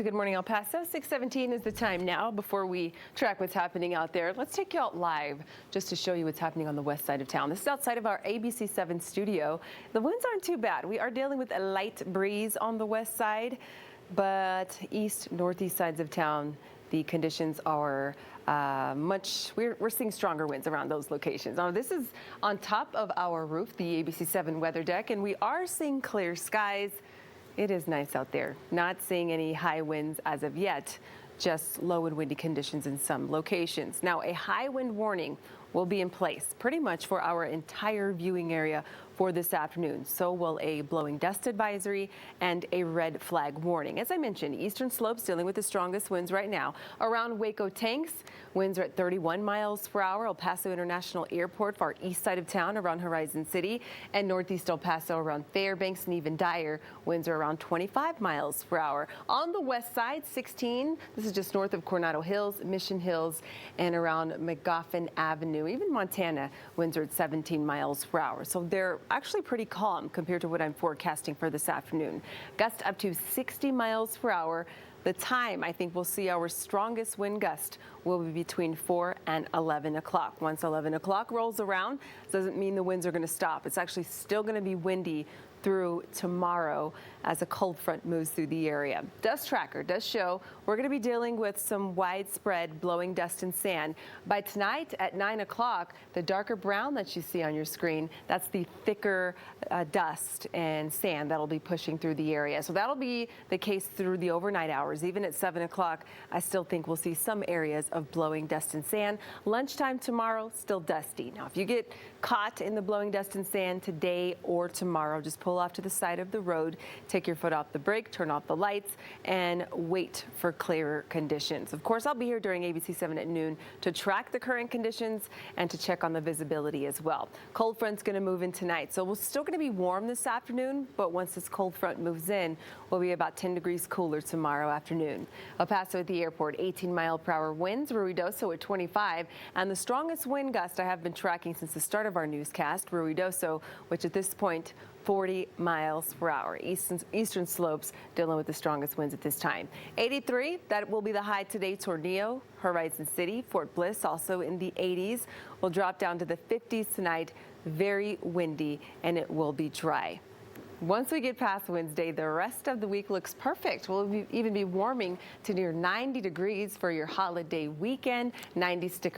Good morning, El Paso. 6:17 is the time now. Before we track what's happening out there, let's take you out live just to show you what's happening on the west side of town. This is outside of our ABC-7 studio. The winds aren't too bad. We are dealing with a light breeze on the west side, but east, northeast sides of town, the conditions are we're seeing stronger winds around those locations. Now, this is on top of our roof, the ABC-7 weather deck, and we are seeing clear skies. It is nice out there. Not seeing any high winds as of yet, just low and windy conditions in some locations. Now, a high wind warning will be in place pretty much for our entire viewing area for this afternoon. So will a blowing dust advisory and a red flag warning. As I mentioned, eastern slopes dealing with the strongest winds right now. Around Waco Tanks, winds are at 31 miles per hour. El Paso International Airport, far east side of town around Horizon City, and northeast El Paso around Fairbanks and even Dyer, winds are around 25 miles per hour. On the west side, 16, this is just north of Coronado Hills, Mission Hills, and around McGoffin Avenue. Even Montana, winds are at 17 miles per hour. So they're actually pretty calm compared to what I'm forecasting for this afternoon. Gusts up to 60 miles per hour. The time I think we'll see our strongest wind gust will be between 4 and 11 o'clock. Once 11 o'clock rolls around, doesn't mean the winds are going to stop. It's actually still going to be windy through tomorrow as a cold front moves through the area. Dust tracker does show we're going to be dealing with some widespread blowing dust and sand. By tonight at 9 o'clock, the darker brown that you see on your screen, that's the thicker dust and sand that'll be pushing through the area. So that'll be the case through the overnight hours. Even at 7 o'clock, I still think we'll see some areas of blowing dust and sand. Lunchtime tomorrow, still dusty. Now, if you get caught in the blowing dust and sand today or tomorrow, just pull off to the side of the road, take your foot off the brake, turn off the lights, and wait for clearer conditions. Of course, I'll be here during ABC-7 at noon to track the current conditions and to check on the visibility as well. Cold front's going to move in tonight, so we're still going to be warm this afternoon, but once this cold front moves in, we'll be about 10 degrees cooler tomorrow afternoon. El Paso at the airport, 18-mile-per-hour winds, Ruidoso at 25, and the strongest wind gust I have been tracking since the start of our newscast, Ruidoso, which at this point 40 miles per hour. Eastern slopes dealing with the strongest winds at this time. 83, that will be the high today. Tornillo, Horizon City, Fort Bliss also in the 80s. We'll drop down to the 50s tonight. Very windy, and it will be dry. Once we get past Wednesday, the rest of the week looks perfect. We'll even be warming to near 90 degrees for your holiday weekend. 90 sticker